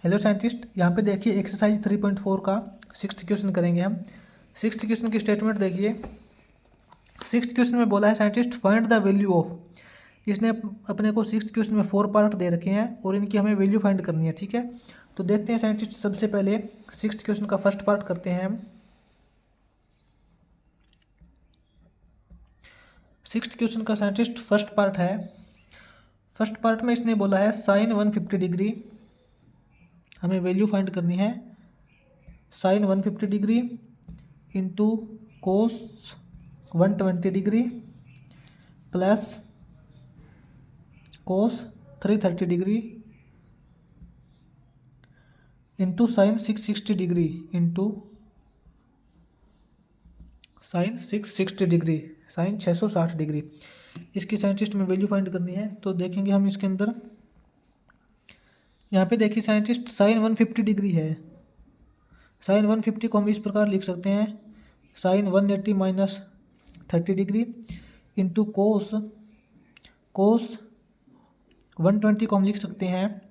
Hello scientist, यहाँ पे देखिए एक्सरसाइज 3.4 का 6th क्वेश्चन करेंगे हम। 6th क्वेश्चन की स्टेटमेंट देखिए। 6th क्वेश्चन में बोला है scientist find the value of. इसने अपने को 6th क्वेश्चन में 4 पार्ट दे रखे हैं और इनकी हमें वैल्यू फाइंड करनी है, ठीक है। तो देखते हैं साइंटिस्ट, सबसे पहले 6th क्वेश्चन का फर्स्ट पार्ट करते हैं हम। 6th क्वेश्चन का साइंटिस्ट फर्स्ट पार्ट है। फर्स्ट पार्ट में इसने बोला है साइन 150 डिग्री, हमें वैल्यू फाइंड करनी है। Sine 150 degree into cos 120 degree plus cos 330 degree into sine 660 degree into sine 660 degree, sine 660 degree. इसकी साइंटिस्ट में वैल्यू फाइंड करनी है। तो देखेंगे हम इसके अंदर, यहाँ पे देखिए साइंटिस्ट साइन 150 डिग्री है। साइन 150 को हम इस प्रकार लिख सकते हैं, sine 180 minus 30 degree into cos 120 को हम लिख सकते हैं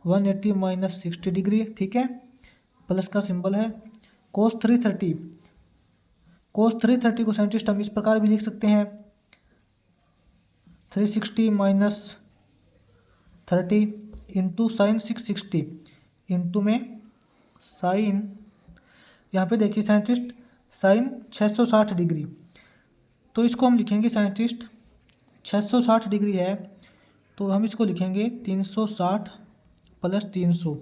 180 माइनस 60 डिग्री, ठीक है। प्लस का सिंबल है कोस 330। कोस 330 को साइंटिस्ट हम इस प्रकार भी लिख सकते हैं 360 माइनस 30 इंटू साइन 660 इंटू में साइन, यहाँ पे देखिए साइंटिस्ट साइन 660 डिग्री। तो इसको हम लिखेंगे साइंटिस्ट 660 डिग्री है तो हम इसको लिखेंगे 360 प्लस 300,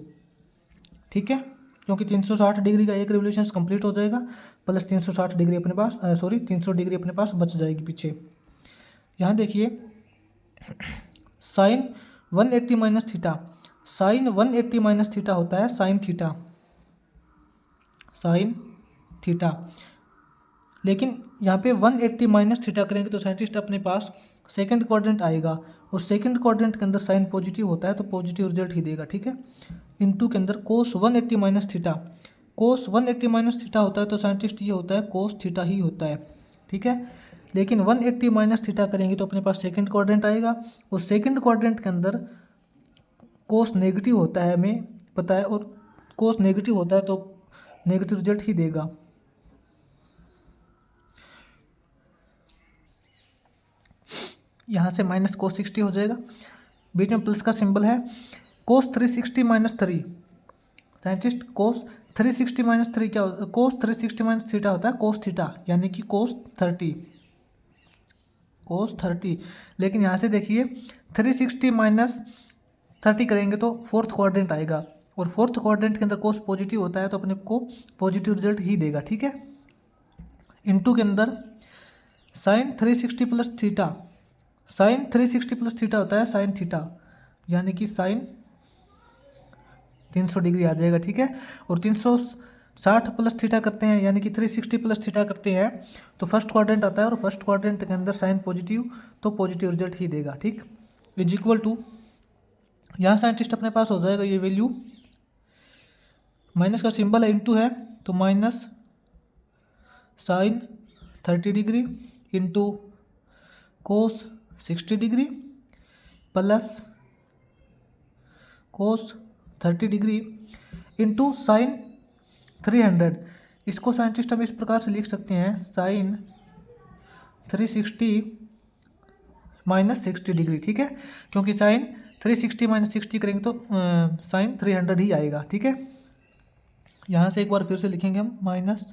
ठीक है। क्योंकि 360 डिग्री का एक रिवोल्यूशन कंप्लीट हो जाएगा, प्लस 360 डिग्री अपने पास 300 डिग्री अपने पास बच जाएगी पीछे। यहाँ देखिए sine 180 minus theta, sine 180 minus theta होता है साइन थीटा, साइन थीटा। लेकिन यहाँ पे 180 माइनस थीटा करेंगे तो साइंटिस्ट अपने पास सेकंड क्वाड्रेंट आएगा और सेकंड क्वाड्रेंट के अंदर साइन पॉजिटिव होता है तो पॉजिटिव रिजल्ट ही देगा, ठीक है। इनटू के अंदर कोस 180 माइनस थीटा, कोस 180 माइनस थीटा होता है तो साइंटिस्ट ये होता है कोस थीटा ही होता है, ठीक है। लेकिन 180 माइनस थीटा करेंगे तो अपने पास सेकंड क्वाड्रेंट आएगा और सेकंड क्वाड्रेंट के अंदर कोस नेगेटिव होता है, हमें पता है, और कोस नेगेटिव होता है तो नेगेटिव रिजल्ट ही देगा। यहाँ से माइनस कोस 60 हो जाएगा, बीच में प्लस का सिंबल है कोस 360 माइनस 3। साइंटिस्ट कोस 360 माइनस 3 क्या होता है? कोस 360 माइनस थीटा होता है कोस थीटा, यानी कि कोस 30। लेकिन यहाँ से देखिए 360 माइनस 30 करेंगे तो फोर्थ क्वाड्रेंट आएगा और फोर्थ क्वाड्रेंट के अंदर कोस पॉजिटिव होता है तो अपने को पॉजिटिव रिजल्ट ही देगा, ठीक है। इनटू के अंदर sine 360 plus theta, sine 360 plus theta होता है साइन थीटा, यानी कि साइन 300 डिग्री आ जाएगा, ठीक है। और 360 प्लस थीटा करते हैं यानी कि 360 प्लस थीटा करते हैं तो फर्स्ट क्वाड्रेंट आता है और फर्स्ट क्वाड्रेंट के अंदर साइन पॉजिटिव तो पॉजिटिव रिजल्ट ही देगा, ठीक। इज इक्वल टू, यहाँ साइंटिस्ट अपने पास हो जाएगा ये वैल्यू, माइनस का सिंबल है इंटू है तो minus sine 30 degree into cos 60 degree plus cos 30 degree into sine 300। इसको साइंटिस्ट हम इस प्रकार से लिख सकते हैं साइन 360 माइनस 60 डिग्री, ठीक है। क्योंकि साइन 360 माइनस 60 करेंगे तो साइन 300 ही आएगा, ठीक है। यहाँ से एक बार फिर से लिखेंगे हम minus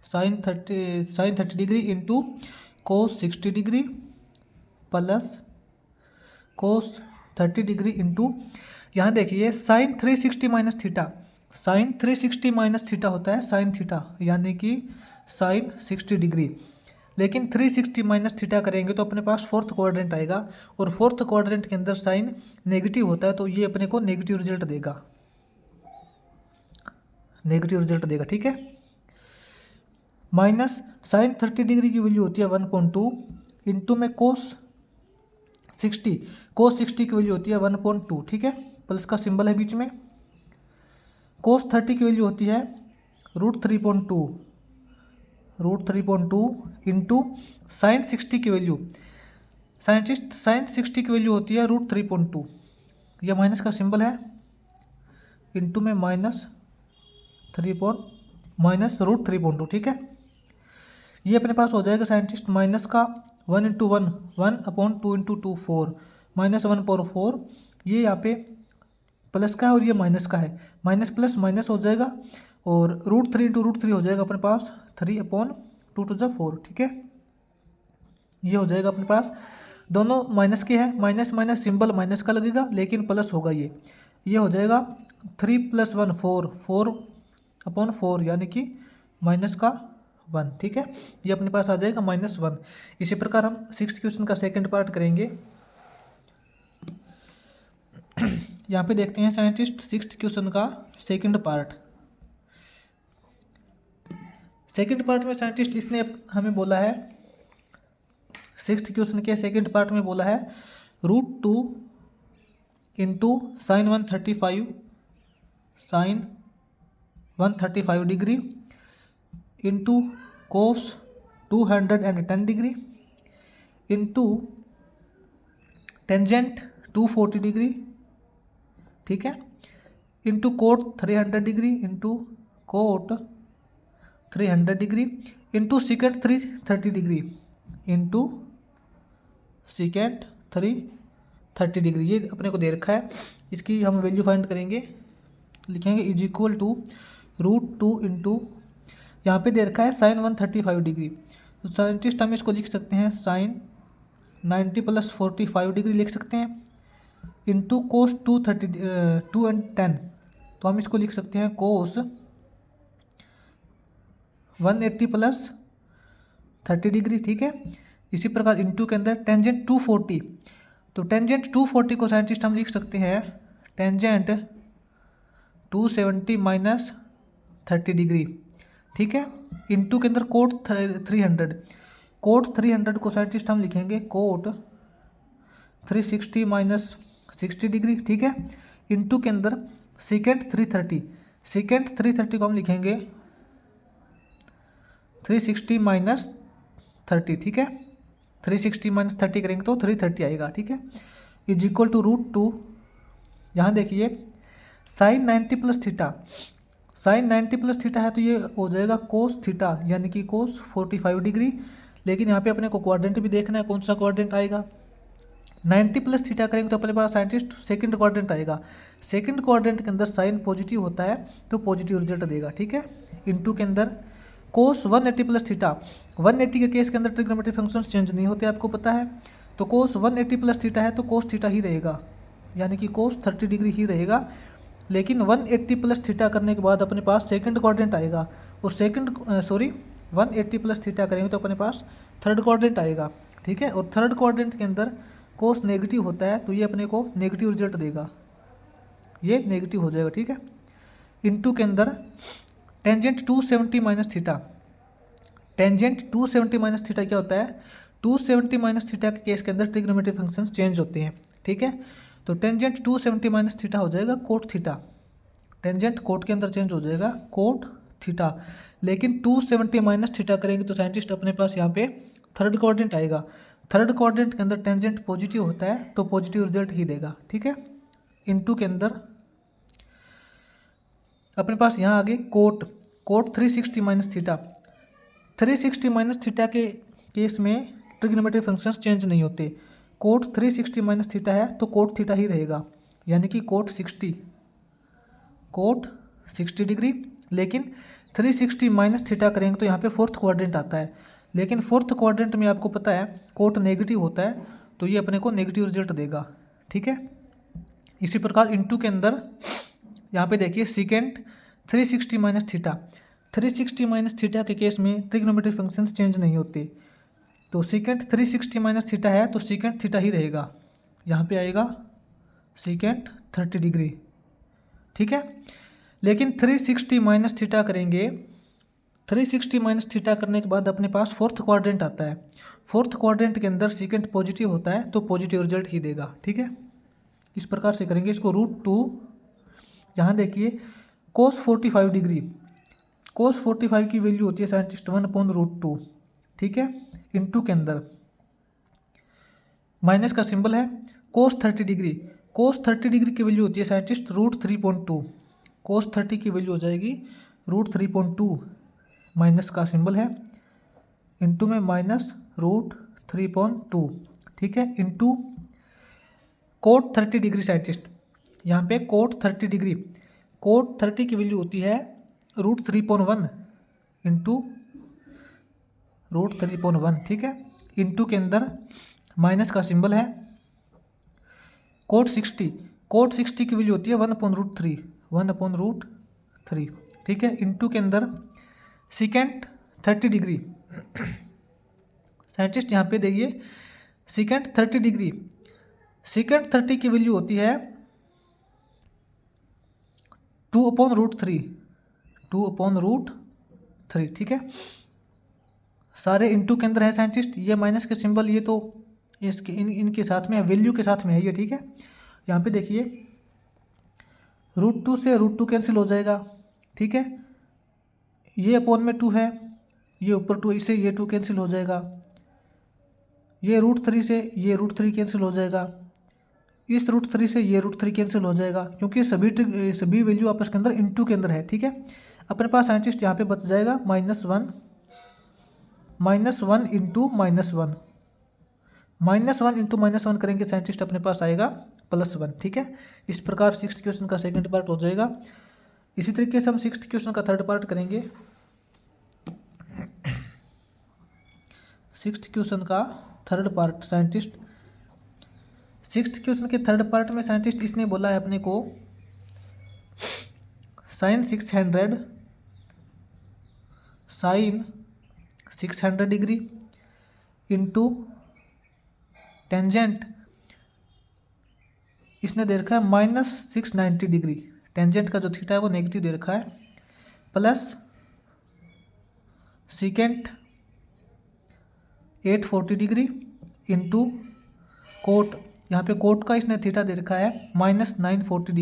sine 30 degree into cos 60 degree plus cos 30 degree into, यहाँ देखिए sine 360 minus theta, sine 360 minus theta होता है साइन थीटा, यानी कि साइन 60 डिग्री। लेकिन 360 माइनस थीटा करेंगे तो अपने पास फोर्थ क्वाड्रेंट आएगा और फोर्थ क्वाड्रेंट के अंदर साइन नेगेटिव होता है तो ये अपने को नेगेटिव रिजल्ट देगा, नेगेटिव रिजल्ट देगा, ठीक है। माइनस साइन 30 डिग्री की वैल्यू होती है 1.2 इंटू में कोस 60, कोस 60 की वैल्यू होती है 1.2, ठीक है। प्लस का सिंबल है बीच में। कोस 30 की वैल्यू होती है √3.2 इंटू साइन 60 की वैल्यू, साइंटिस्ट साइन 60 की वैल्यू होती है √3.2, ये माइनस का सिंबल है, इंटू में -√3.2, ठीक है। ये अपने पास हो जाएगा साइंटिस्ट माइनस का 1 × 1 1/2 × 2 4 -1/4। ये यहाँ पे प्लस का है और ये माइनस का है, माइनस प्लस माइनस हो जाएगा और √3 × √3 हो जाएगा अपने पास 3/2 ठीक है। ये हो जाएगा अपने पास, दोनों माइनस के हैं, माइनस माइनस सिंबल माइनस का लगेगा लेकिन प्लस होगा। ये हो जाएगा 3 + 1 4 4/4 यानी कि -1, ठीक है। ये अपने पास आ जाएगा -1। इसी प्रकार हम 6th क्वेश्चन का सेकंड पार्ट करेंगे। यहाँ पे देखते हैं साइंटिस्ट 6th क्वेश्चन का सेकंड पार्ट। सेकंड पार्ट में साइंटिस्ट इसने हमें बोला है, 6th क्वेश्चन के सेकंड पार्ट में बोला है √2 × sin 135 degree into cos 210 degree into tangent 240 degree, ठीक है, into coat 300 degree into coat 300 degree into second 330 degree into second 330 degree. ये अपने को दे रखा है, इसकी हम वैल्यू फाइंड करेंगे। लिखेंगे इज इक्वल टू √2 इंटू, यहाँ पे दे रखा है sin 135 डिग्री, तो साइंटिस्ट हम इसको लिख सकते हैं sin 90 + 45 डिग्री लिख सकते हैं, इंटू cos 210, तो हम इसको लिख सकते हैं cos 180 + 30 डिग्री, ठीक है। इसी प्रकार इंटू के अंदर टेंजेंट 240, तो टेंजेंट 240 को साइंटिस्ट हम लिख सकते हैं टेंजेंट 270 - 30 डिग्री, ठीक है। इंटू के अंदर कोट 300 को साइंटिस्ट हम लिखेंगे कोट 360 - 60 डिग्री, ठीक है। इंटू के अंदर सेकेंड 330 को हम लिखेंगे 360 - 30, ठीक है। 360 - 30 करेंगे तो 330 आएगा, ठीक है। इज इक्वल टू √2, यहाँ देखिए sin 90 + थीटा, sin 90 + थीटा है तो ये हो जाएगा cos थीटा यानी कि cos 45 डिग्री, लेकिन यहाँ पे अपने को क्वाड्रेंट भी देखना है कौन सा क्वाड्रेंट आएगा। 90 + थीटा करेंगे तो अपने पास साइंटिस्ट सेकंड क्वाड्रेंट आएगा, सेकंड क्वाड्रेंट के अंदर साइन पॉजिटिव होता है तो पॉजिटिव रिजल्ट देगा, ठीक है। इंटू के अंदर cos 180 + थीटा, 180 के केस के अंदर ट्रिग्नोमेट्रिक फंक्शंस चेंज नहीं होते आपको पता है, तो cos 180 + थीटा है तो cos थीटा ही रहेगा यानी कि cos 30 डिग्री ही रहेगा। लेकिन 180 + थीटा करने के बाद अपने पास सेकंड क्वाड्रेंट आएगा और 180 + थीटा करेंगे तो अपने पास थर्ड क्वाड्रेंट आएगा, ठीक है। और थर्ड क्वाड्रेंट के अंदर कोस नेगेटिव होता है तो ये अपने को नेगेटिव रिजल्ट देगा, ये नेगेटिव हो जाएगा, ठीक है। इंटू के अंदर टेंजेंट 270 - थीटा, टेंजेंट 270 - थीटा क्या होता है, 270 - थीटा के केस के अंदर ट्रिग्नोमेट्रिक फंक्शंस चेंज होते हैं, ठीक है। तो टेंजेंट 270 - थीटा हो जाएगा कोट थीटा, टेंजेंट कोट के अंदर चेंज हो जाएगा कोट थीटा। लेकिन 270 - थीटा करेंगे तो साइंटिस्ट अपने पास यहाँ पे थर्ड क्वाड्रेंट आएगा, थर्ड क्वाड्रेंट के अंदर टेंजेंट पॉजिटिव होता है तो पॉजिटिव रिजल्ट ही देगा, ठीक है। इंटू के अंदर अपने पास यहाँ आगे कोट 360 - थीटा, 360 - थीटा के केस में ट्रिग्नोमेट्रिक फंक्शंस चेंज नहीं होते, कोट 360 - थीटा है तो कोट थीटा ही रहेगा यानी कि कोट 60 डिग्री। लेकिन 360 - थीटा करेंगे तो यहाँ पे फोर्थ क्वाड्रेंट आता है, लेकिन फोर्थ क्वाड्रेंट में आपको पता है कोट नेगेटिव होता है तो ये अपने को नेगेटिव रिजल्ट देगा, ठीक है। इसी प्रकार इंटू के अंदर यहाँ पे देखिए सेकेंड 360 - थीटा, 360 - थीटा के केस में ट्रिग्नोमेट्रिक फंक्शंस चेंज नहीं होते, तो सेकेंड 360 - थीटा है तो सेकेंड थीटा ही रहेगा, यहाँ पे आएगा सेकेंड 30 डिग्री, ठीक है। लेकिन 360 - थीटा करेंगे, 360 - थीटा करने के बाद अपने पास फोर्थ क्वाड्रेंट आता है, फोर्थ क्वाड्रेंट के अंदर सेकेंड पॉजिटिव होता है तो पॉजिटिव रिजल्ट ही देगा, ठीक है। इस प्रकार से करेंगे इसको √2, यहाँ देखिए cos 45 डिग्री, cos 45 की वैल्यू होती है साइंटिस्ट 1/√2, ठीक है। इंटू के अंदर माइनस का सिंबल है cos 30 डिग्री, कोस 30 डिग्री की वैल्यू होती है साइंटिस्ट √3.2। कोस 30 की वैल्यू हो जाएगी √3.2, माइनस का सिंबल है, इंटू में माइनस √3.2, ठीक है, इंटू कोट 30 डिग्री साइंटिस्ट, यहाँ पे कोट 30 डिग्री, कोट 30 की वैल्यू होती है √3.1 इंटू √3.1, ठीक है, इंटू के अंदर माइनस का सिंबल है, कोट 60, कोट 60 की वैल्यू होती है 1/√3, 1/√3, ठीक है, इंटू के अंदर सेकेंड 30 डिग्री साइंटिस्ट, यहाँ पे देखिए सेकेंड 30 डिग्री, सेकेंड 30 की वैल्यू होती है 2/√3, 2/√3, ठीक है, सारे इंटू के अंदर है साइंटिस्ट, ये माइनस के सिंबल, ये तो इसके इनके साथ में है, वैल्यू के साथ में है ये, ठीक है। यहाँ पे देखिए √2 से √2 कैंसिल हो जाएगा, ठीक है, ये अपॉन में 2 है, ये ऊपर 2, इसे ये 2 कैंसिल हो जाएगा, ये √3 से ये √3 कैंसिल हो जाएगा, इस √3 से ये √3 कैंसिल हो जाएगा, क्योंकि सभी वैल्यू आपस के अंदर इंटू के अंदर है, ठीक है। अपने पास साइंटिस्ट यहाँ पे बच जाएगा -1 इंटू -1, -1 इंटू -1 करेंगे साइंटिस्ट, अपने पास आएगा +1, ठीक है। इस प्रकार 6th क्वेश्चन का सेकंड पार्ट हो जाएगा। इसी तरीके से हम 6th क्वेश्चन का थर्ड पार्ट करेंगे। 6th क्वेश्चन का third part scientist, 6th question के थर्ड पार्ट में साइंटिस्ट इसने बोला है अपने को sin 600 डिग्री इंटू टेंजेंट, इसने दे रखा है -690 डिग्री, टेंजेंट का जो थीटा है वो नेगेटिव दे रखा है, plus second 840 degree into coat, यहाँ पे कोट का इसने थीटा दे रखा है -940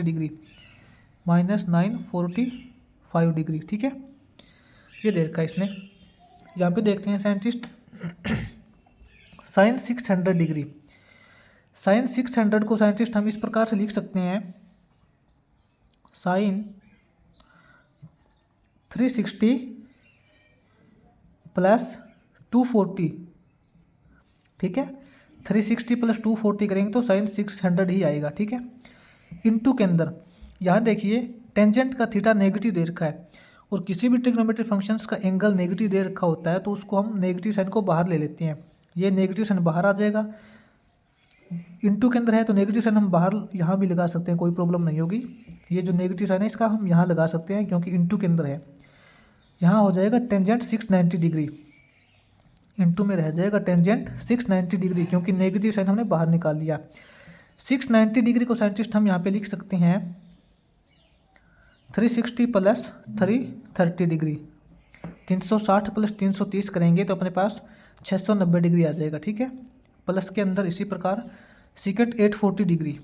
डिग्री, -945 डिग्री, ठीक है, ये दे रखा है इसने। यहाँ पे देखते हैं साइंटिस्ट sin 600 डिग्री, sin 600 को साइंटिस्ट हम इस प्रकार से लिख सकते हैं sin 360 + 240, ठीक है, 360 + 240 करेंगे तो sin 600 ही आएगा, ठीक है। इंटू के अंदर यहाँ देखिए टेंजेंट का थीटा नेगेटिव दे रखा है, और किसी भी ट्रिग्नोमेट्रिक फंक्शंस का एंगल नेगेटिव दे रखा होता है तो उसको हम नेगेटिव साइन को बाहर ले लेते हैं, ये नेगेटिव साइन बाहर आ जाएगा, इंटू के अंदर है तो नेगेटिव साइन हम बाहर यहाँ भी लगा सकते हैं, कोई प्रॉब्लम नहीं होगी। ये जो नेगेटिव साइन है इसका हम यहाँ लगा सकते हैं क्योंकि इंटू के अंदर है, यहाँ हो जाएगा टेंजेंट 690 डिग्री, इंटू में रह जाएगा टेंजेंट 690 डिग्री, क्योंकि नेगेटिव साइन हमने बाहर निकाल लिया। 690 डिग्री को साइंटिस्ट हम यहाँ पे लिख सकते हैं 360 + 330 डिग्री, 360 + 330 करेंगे तो अपने पास 690 डिग्री आ जाएगा, ठीक है। प्लस के अंदर इसी प्रकार सेकेंड 840 डिग्री,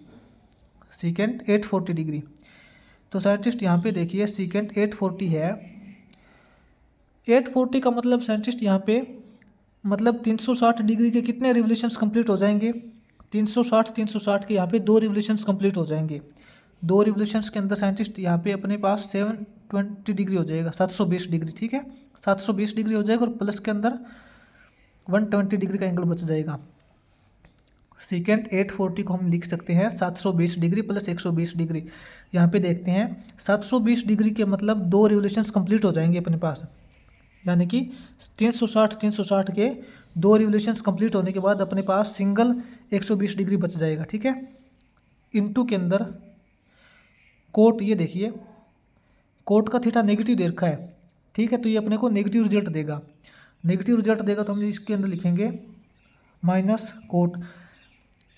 सेकेंड 840 डिग्री, तो साइंटिस्ट यहाँ पे देखिए सेकेंड 840 है, 840 का मतलब साइंटिस्ट यहाँ पे मतलब 360 डिग्री के कितने रिवोल्यूशंस कंप्लीट हो जाएंगे, 360 के यहाँ पे 2 रिवोल्यूशंस कंप्लीट हो जाएंगे, 2 रिवोल्यूशंस के अंदर साइंटिस्ट यहाँ पे अपने पास 720 डिग्री हो जाएगा, 720 डिग्री, ठीक है, 720 डिग्री हो जाएगा, और प्लस के अंदर 120 डिग्री का एंगल बच जाएगा। सेकेंड 840 को हम लिख सकते हैं 720 डिग्री + 120 डिग्री। यहाँ पे देखते हैं 720 डिग्री के मतलब 2 रिवोल्यूशंस कंप्लीट हो जाएंगे अपने पास, यानी कि 360 के 2 रिवोल्यूशंस कंप्लीट होने के बाद अपने पास सिंगल 120 डिग्री बच जाएगा, ठीक है। इंटू के अंदर कोट, ये देखिए कोट का थीटा नेगेटिव दे रखा है, ठीक है, तो ये अपने को नेगेटिव रिजल्ट देगा, नेगेटिव रिजल्ट देगा तो हम इसके अंदर लिखेंगे माइनस कोट।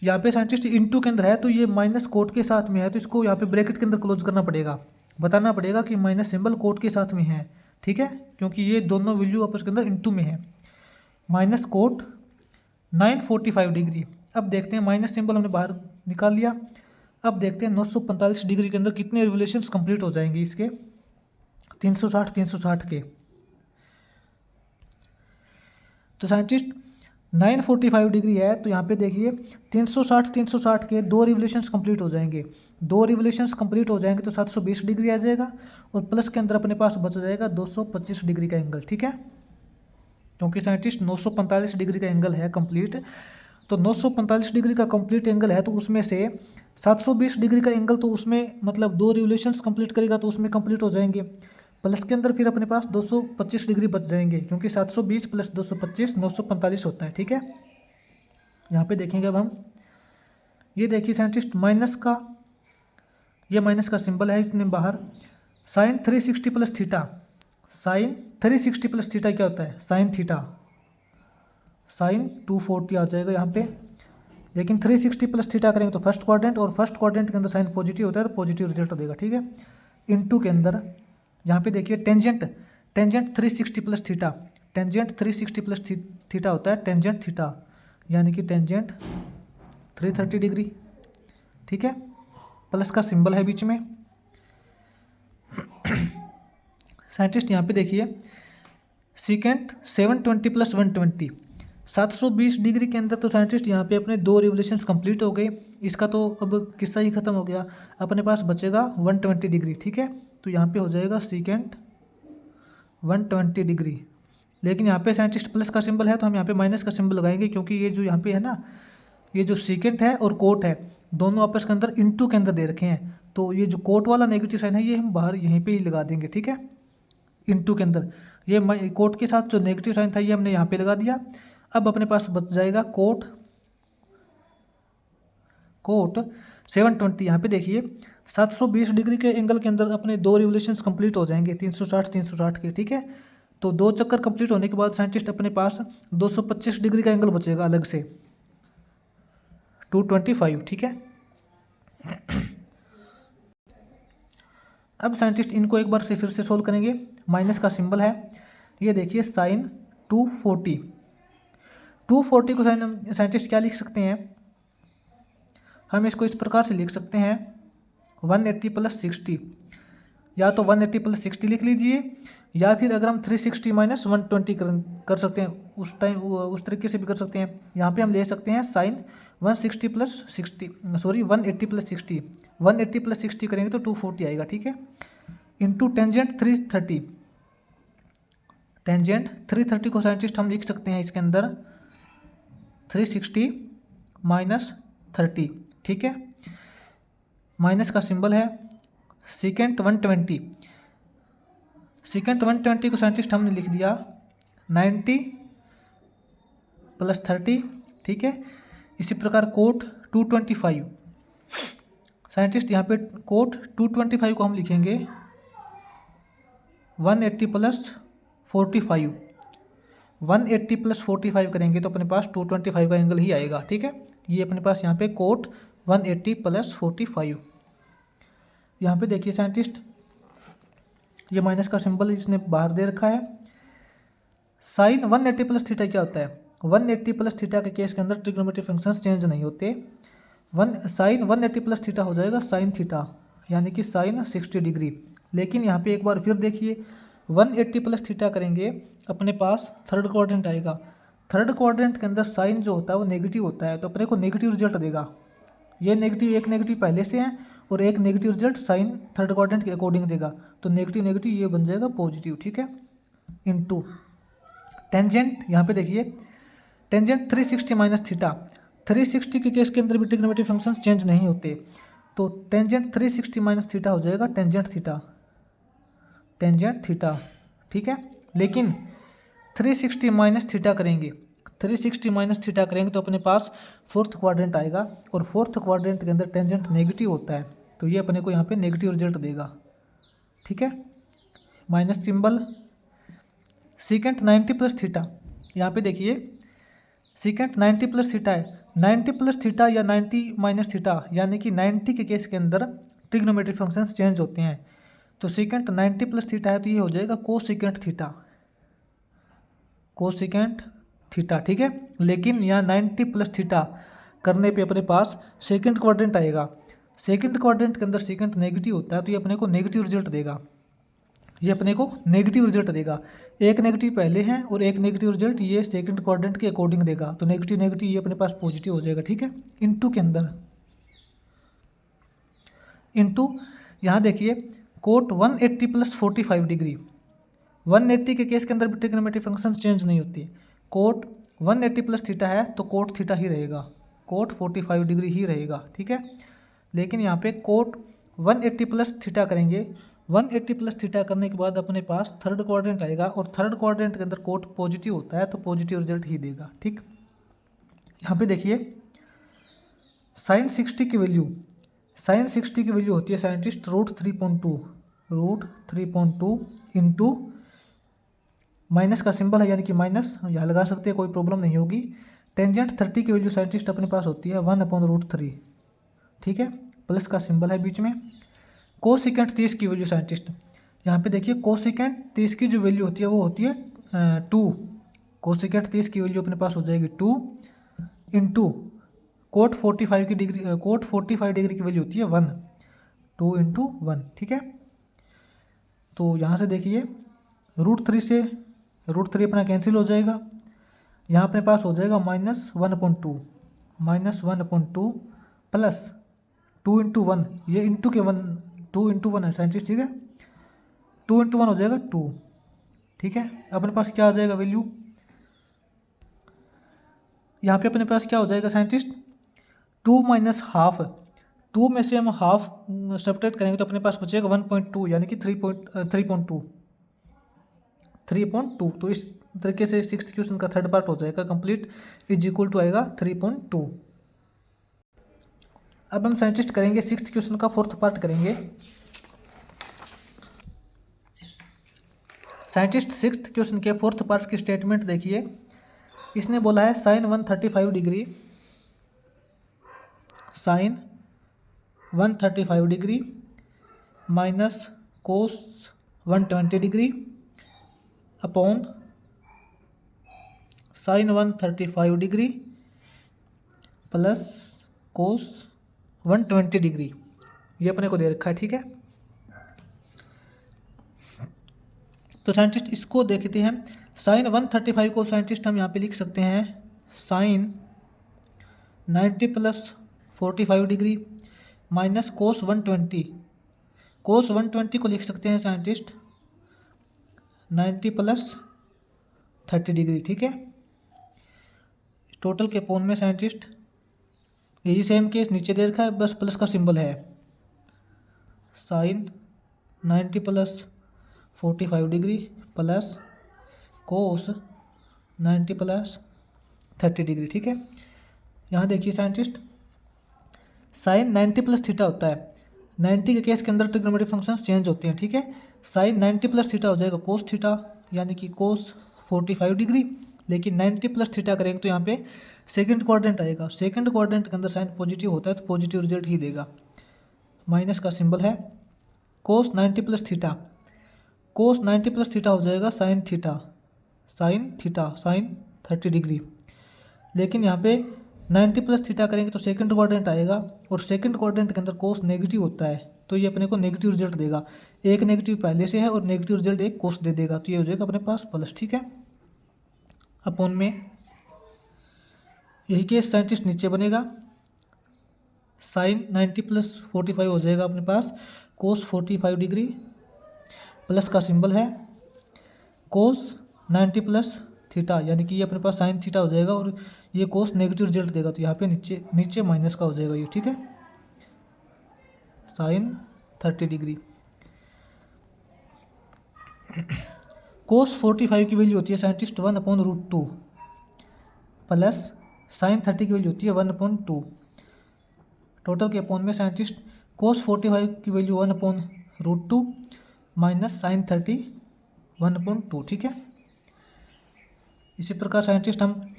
यहाँ पे साइंटिस्ट इंटू के अंदर है तो ये माइनस कोट के साथ में है, तो इसको यहाँ पे ब्रैकेट के अंदर क्लोज करना पड़ेगा, बताना पड़ेगा कि माइनस सिंबल कोट के साथ में है, ठीक है, क्योंकि ये दोनों वैल्यू आपस के अंदर इंटू में है। माइनस कोट 945 डिग्री, अब देखते हैं माइनस सिंबल हमने बाहर निकाल लिया, अब देखते हैं 945 डिग्री के अंदर कितने रिवोल्यूशंस कंप्लीट हो जाएंगे इसके 360 के। तो साइंटिस्ट 945 डिग्री है तो यहाँ पे देखिए 360 के 2 रिवोल्यूशंस कंप्लीट हो जाएंगे, 2 रिवोल्यूशंस कंप्लीट हो जाएंगे तो 720 डिग्री आ जाएगा और प्लस के अंदर अपने पास बच जाएगा 225 डिग्री का एंगल, ठीक है। क्योंकि साइंटिस्ट 945 डिग्री का एंगल है कंप्लीट, तो 945 डिग्री का कंप्लीट एंगल है तो उसमें से 720 डिग्री का एंगल तो उसमें मतलब 2 रिवोल्यूशंस कंप्लीट करेगा तो उसमें कंप्लीट हो जाएंगे, प्लस के अंदर फिर अपने पास 225 डिग्री बच जाएंगे क्योंकि 720 प्लस 225 945 होता है, ठीक है। यहाँ पे देखेंगे अब हम, ये देखिए साइंटिस्ट माइनस का, ये माइनस का सिंबल है इसने बाहर, sine 360 plus theta, sine 360 plus theta क्या होता है, साइन थीटा, साइन 240 आ जाएगा यहाँ पे, लेकिन 360 प्लस थीटा करेंगे तो फर्स्ट क्वाड्रेंट, और फर्स्ट क्वाड्रेंट के अंदर साइन पॉजिटिव होता है तो पॉजिटिव रिजल्ट देगा, ठीक है। इनटू के अंदर यहाँ पे देखिए tangent, tangent 360 plus theta, tangent 360 plus theta होता है टेंजेंट थीटा, यानी कि टेंजेंट 330 डिग्री, ठीक है। प्लस का सिंबल है बीच में। साइंटिस्ट यहाँ पे देखिए सीकेंट 720 प्लस 120, 720 डिग्री के अंदर तो साइंटिस्ट यहाँ पे अपने 2 रिवोल्यूशंस कंप्लीट हो गए, इसका तो अब किस्सा ही खत्म हो गया, अपने पास बचेगा 120 डिग्री, ठीक है। तो यहाँ पे हो जाएगा सीकेंट 120 डिग्री, लेकिन यहाँ पे साइंटिस्ट प्लस का सिंबल है तो हम यहाँ पे माइनस का सिंबल लगाएंगे क्योंकि ये जो यहाँ पे है ना, ये जो सीकेंट है और कोट है दोनों आपस के अंदर इनटू के अंदर दे रखे हैं, तो ये जो कोट वाला नेगेटिव साइन है ये हम बाहर यहीं पे ही लगा देंगे, ठीक है। इनटू के अंदर ये कोट के साथ जो नेगेटिव साइन था ये हमने यहाँ पे लगा दिया। अब अपने पास बच जाएगा कोट 720, यहाँ पे देखिए 720 डिग्री के एंगल के अंदर अपने 2 रिवोल्यूशंस कंप्लीट हो जाएंगे 360 के, ठीक है। तो 2 चक्कर कंप्लीट होने के बाद साइंटिस्ट अपने पास 225 डिग्री का एंगल बचेगा अलग से 225, ठीक है। अब साइंटिस्ट इनको एक बार से फिर से सोल्व करेंगे, माइनस का सिंबल है, ये देखिए साइन 240 को साइंटिस्ट क्या लिख सकते हैं, हम इसको इस प्रकार से लिख सकते हैं 180 प्लस 60, या तो 180 प्लस 60 लिख लीजिए, या फिर अगर हम 360 माइनस 120 कर सकते हैं उस टाइम उस तरीके से भी कर सकते हैं। यहाँ पे हम ले सकते हैं साइन 180 प्लस 60 करेंगे तो 240 आएगा, ठीक है। इंटू टेंजेंट 330, टेंजेंट 330 को साइंटिस्ट हम लिख सकते हैं इसके अंदर 360 माइनस 30, ठीक है। माइनस का सिंबल है सीकेंट 120, सीकेंट 120 को साइंटिस्ट हमने लिख दिया 90 प्लस 30, ठीक है। इसी प्रकार कोट 225, साइंटिस्ट यहाँ पे कोट 225 को हम लिखेंगे 180 प्लस 45, 180 प्लस 45 करेंगे तो अपने पास 225 का एंगल ही आएगा, ठीक है। ये अपने पास यहाँ पे कोट 180 प्लस 45, यहाँ पे देखिए साइंटिस्ट ये माइनस का सिंबल इसने बाहर दे रखा है। साइन 180 प्लस थीटा क्या होता है, 180 प्लस थीटा के केस के अंदर ट्रिग्नोमेट्रिक फंक्शंस चेंज नहीं होते, साइन 180 प्लस थीटा हो जाएगा साइन थीटा, यानी कि साइन 60 डिग्री। लेकिन यहाँ पे एक बार फिर देखिए 180 प्लस थीटा करेंगे अपने पास थर्ड क्वाड्रेंट आएगा, थर्ड क्वाड्रेंट के अंदर साइन जो होता है वो नेगेटिव होता है तो अपने को नेगेटिव रिजल्ट देगा, ये नेगेटिव एक नेगेटिव पहले से है और एक negative result sine third quadrant के अकॉर्डिंग देगा, तो नेगेटिव नेगेटिव ये बन जाएगा पॉजिटिव, ठीक है। इनटू टेंजेंट, यहाँ पे देखिए टेंजेंट 360 माइनस थीटा, 360 के केस के अंदर भी ट्रिग्नोमेट्रिक फंक्शंस चेंज नहीं होते, तो टेंजेंट 360 माइनस थीटा हो जाएगा टेंजेंट थीटा, ठीक है। लेकिन 360 माइनस थीटा करेंगे, 360 माइनस थीटा करेंगे तो अपने पास फोर्थ क्वाड्रेंट आएगा और फोर्थ क्वाड्रेंट के अंदर टेंजेंट नेगेटिव होता है तो ये अपने को यहाँ पे नेगेटिव रिजल्ट देगा, ठीक है। Minus symbol secant 90 plus theta, यहाँ पे देखिए सीकेंट 90 प्लस थीटा है, 90 प्लस थीटा या 90 माइनस थीटा यानी कि 90 के केस के अंदर ट्रिग्नोमेट्रिक फंक्शंस चेंज होते हैं, तो सीकेंट 90 प्लस थीटा है तो ये हो जाएगा कोसिकेंट थीटा, ठीक है। लेकिन यहाँ 90 प्लस थीटा करने पे अपने पास सेकंड क्वाड्रेंट आएगा, सेकंड क्वाड्रेंट के अंदर सेकंड नेगेटिव होता है तो ये अपने को नेगेटिव रिजल्ट देगा, ये अपने को नेगेटिव रिजल्ट देगा। एक नेगेटिव पहले है और एक नेगेटिव रिजल्ट ये सेकंड क्वाड्रेंट के अकॉर्डिंग देगा, तो नेगेटिव नेगेटिव ये अपने पास पॉजिटिव हो जाएगा, ठीक है। इनटू के अंदर इनटू यहाँ देखिए कोट 180 प्लस 45 डिग्री, 180 के केस के अंदर भी ट्रिग्नोमेट्रिक फंक्शन चेंज नहीं होती। कोट 180 प्लस थीटा है तो कोट थीटा ही रहेगा, कोट 45 डिग्री ही रहेगा, ठीक है। लेकिन यहाँ पे कोट 180 प्लस थीटा करेंगे, 180 प्लस थीटा करने के बाद अपने पास थर्ड क्वाड्रेंट आएगा और थर्ड क्वाड्रेंट के अंदर कोट पॉजिटिव होता है तो पॉजिटिव रिजल्ट ही देगा, ठीक। यहाँ पे देखिए साइन 60 की वैल्यू, साइन 60 की वैल्यू होती है साइंटिस्ट √3.2 इंटू माइनस का सिंबल है यानी कि माइनस यहाँ लगा सकते हैं, कोई प्रॉब्लम नहीं होगी। टेंजेंट 30 की वैल्यू साइंटिस्ट अपने पास होती है 1/√3, ठीक है, प्लस का सिंबल है बीच में। कोसिकेंट 30 की वैल्यू साइंटिस्ट, यहाँ पे देखिए कोसिकेंट 30 की जो वैल्यू होती है वो होती है 2, कोसिकेंट 30 की वैल्यू अपने पास हो जाएगी 2 इंटू कोट 45 की डिग्री, कोट 45 डिग्री की वैल्यू होती है 1, 2 इंटू 1, ठीक है। तो यहाँ से देखिए √3 से √3 अपना कैंसिल हो जाएगा, यहाँ अपने पास हो जाएगा -1/2 प्लस 2 इंटू 1, ये इंटू के 1, 2 इंटू 1 है साइंटिस्ट, ठीक है, 2 इंटू 1 हो जाएगा 2, ठीक है। अपने पास क्या आ जाएगा वैल्यू, यहाँ पे अपने पास क्या हो जाएगा साइंटिस्ट 2 माइनस हाफ, 2 में से हम हाफ सब्ट्रैक्ट करेंगे तो अपने पास बचेगा 1.2 यानी कि 3.2। तो इस तरीके से सिक्स्थ क्वेश्चन का थर्ड पार्ट हो जाएगा कंप्लीट, इज इक्वल टू आएगा 3.2। अब हम साइंटिस्ट करेंगे सिक्स्थ क्वेश्चन का फोर्थ पार्ट करेंगे। साइंटिस्ट सिक्स्थ क्वेश्चन के फोर्थ पार्ट की स्टेटमेंट देखिए, इसने बोला है sine 135 degree, sine 135 degree minus cos 120 degree upon sine 135 degree plus cos 120 degree, ये अपने को दे रखा है, ठीक है। तो साइंटिस्ट इसको देखते हैं, साइन 135 को साइंटिस्ट हम यहाँ पे लिख सकते हैं sine 90 plus 45 degree minus cos 120, cos 120 को लिख सकते हैं साइंटिस्ट 90 प्लस 30 डिग्री, ठीक है। टोटल के अपॉन में साइंटिस्ट यही सेम केस नीचे दे रखा है, बस प्लस का सिंबल है, sine 90 plus 45 degree plus cos 90 plus 30 degree, ठीक है। यहाँ देखिए साइंटिस्ट साइन 90 प्लस थीटा होता है, 90 के केस के अंदर ट्रिग्नोमेट्रिक फंक्शंस चेंज होते हैं, ठीक है। साइन 90 प्लस थीटा हो जाएगा कोस थीटा यानी कि कोस 45 डिग्री, लेकिन 90 प्लस थीटा करेंगे तो यहाँ पे सेकंड क्वाड्रेंट आएगा, सेकंड क्वाड्रेंट के अंदर साइन पॉजिटिव होता है तो पॉजिटिव रिजल्ट ही देगा, माइनस का सिंबल है। कोस 90 प्लस थीटा, कोस 90 प्लस थीटा हो जाएगा साइन थीटा, साइन 30 डिग्री, लेकिन यहाँ पे 90 प्लस थीटा करेंगे तो सेकंड क्वाड्रेंट आएगा और सेकंड क्वाड्रेंट के अंदर कोस नेगेटिव होता है तो ये अपने को नेगेटिव रिजल्ट देगा, एक नेगेटिव पहले से है और नेगेटिव रिजल्ट एक कोस दे देगा, तो ये हो जाएगा अपने पास प्लस, ठीक है। अपॉन में यही केस साइंटिस्ट नीचे बनेगा, साइन 90 प्लस 45 हो जाएगा अपने पास कोस 45 डिग्री प्लस का सिंबल है कोस 90 प्लस थीटा यानी कि ये अपने पास साइन थीटा हो जाएगा और ये कोस नेगेटिव रिजल्ट देगा, तो यहाँ पे नीचे माइनस का हो जाएगा ये, ठीक है, साइन 30 डिग्री। कोस 45 की वैल्यू होती है साइंटिस्ट 1/√2 प्लस साइन 30 की वैल्यू होती है 1/2, टोटल के अपॉन में साइंटिस्ट कोस 45 की वैल्यू 1/√2 माइनस साइन 30 1/2, ठीक है। इसी प्रकार साइंटिस्ट हम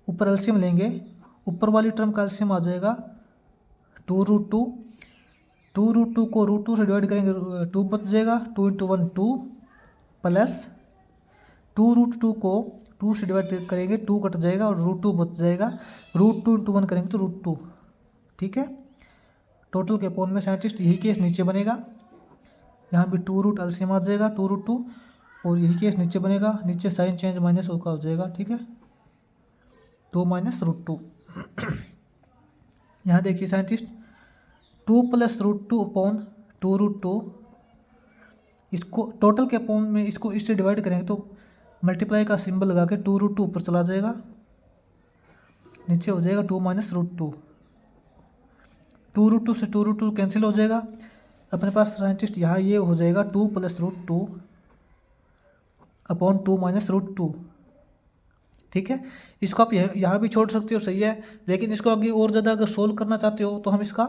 ऊपर एलसीएम लेंगे, ऊपर वाली टर्म का एलसीएम आ जाएगा 2√2, 2√2 को √2 से डिवाइड करेंगे 2 बच जाएगा, 2 इंटू 1 2 प्लस 2√2 को 2 से डिवाइड करेंगे 2 कट जाएगा और √2 बच जाएगा, √2 इंटू 1 करेंगे तो √2, ठीक है। टोटल के अपॉन में साइंटिस्ट यही केस नीचे बनेगा, यहाँ भी 2 रूट एलसीएम आ जाएगा 2 रूट 2, और यही केस नीचे बनेगा, नीचे साइन चेंज माइनस होगा हो जाएगा, ठीक है, 2 माइनस रूट 2। यहाँ देखिए scientist 2 plus root 2 upon 2 root 2, इसको टोटल के अपॉन में इसको इससे डिवाइड करेंगे तो मल्टीप्लाई का सिंबल लगा के 2 रूट 2 ऊपर चला जाएगा, नीचे हो जाएगा 2 माइनस रूट 2। 2 रूट 2 से 2 रूट 2 कैंसिल हो जाएगा, अपने पास साइंटिस्ट यहाँ ये हो जाएगा 2 plus root 2 upon 2 minus root 2, ठीक है। इसको आप यहाँ भी छोड़ सकते हो, सही है, लेकिन इसको आगे और ज़्यादा अगर सोल्व करना चाहते हो तो हम इसका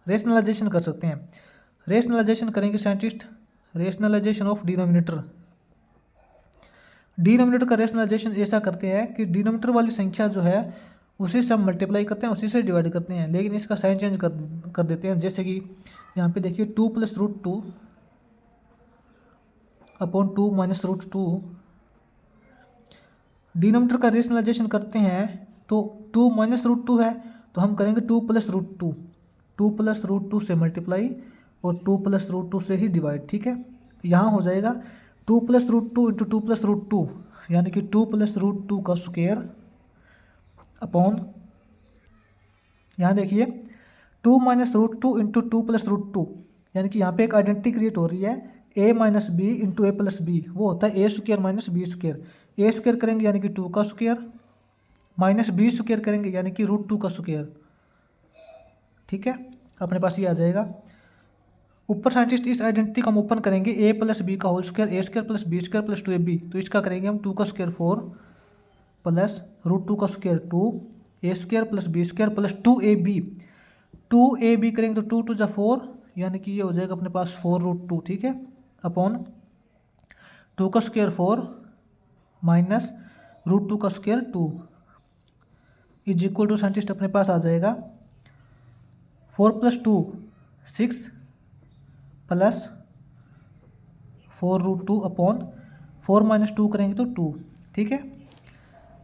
रेशनलाइजेशन कर सकते हैं। रेशनलाइजेशन करेंगे scientist, rationalization of denominator. Denominator का रेशनलाइजेशन ऐसा करते हैं कि डिनोमिनेटर वाली संख्या जो है उसी से हम मल्टीप्लाई करते हैं, उसी से डिवाइड करते हैं, लेकिन इसका साइन चेंज कर देते हैं। जैसे कि यहाँ पे देखिए 2 plus root 2 upon 2 minus root 2। Denominator का रेशनलाइजेशन करते हैं तो 2 माइनस रूट 2 है तो हम करेंगे 2 प्लस रूट 2, 2 प्लस रूट 2 से मल्टीप्लाई और 2 प्लस रूट 2 से ही डिवाइड, ठीक है। यहाँ हो जाएगा 2 plus root 2 into 2 plus root 2, यानी कि 2 प्लस रूट 2 का स्क्वायर अपॉन, यहाँ देखिए 2 minus root 2 into 2 plus root 2, यानी कि यहाँ पे एक आइडेंटिटी क्रिएट हो रही है a minus B into A plus B, वो होता है A square minus B square. A square करेंगे यानी कि 2 का स्क्वायर, माइनस बी स्क्वायर करेंगे यानी कि रूट 2 का स्क्वायर, ठीक है। अपने पास ये आ जाएगा। ऊपर साइंटिस्ट इस आइडेंटिटी को हम ओपन करेंगे, ए प्लस बी का whole square, A square plus B square plus 2ab, तो इसका करेंगे हम 2 का स्क्वायर 4 प्लस रूट 2 का square 2, A square plus B square plus 2ab, 2ab करेंगे तो 2 2 जा 4, यानी कि ये हो जाएगा अपने पास 4 रूट 2, ठीक है, अपॉन 2 का स्क्वायर 4 माइनस रूट 2 का square 2 is equal to scientist अपने पास आ जाएगा 4 प्लस 2 6 प्लस 4 रूट 2 अपॉन 4 माइनस 2 करेंगे तो 2, ठीक है।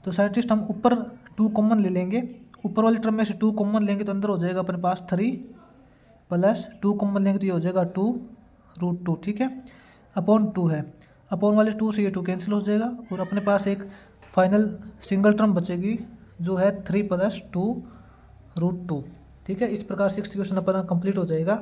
तो साइंटिस्ट हम ऊपर 2 कॉमन ले लेंगे, ऊपर वाली टर्म में से 2 कॉमन लेंगे तो अंदर हो जाएगा अपने पास 3 प्लस 2 कॉमन लेंगे तो ये हो जाएगा 2 रूट 2, ठीक है, अपॉन 2 है, अपॉन वाले 2 से ये 2 कैंसिल हो जाएगा और अपने पास एक फाइनल सिंगल टर्म बचेगी जो है 3 प्लस 2 रूट 2, ठीक है। इस प्रकार 6th क्वेश्चन अपना कंप्लीट हो जाएगा।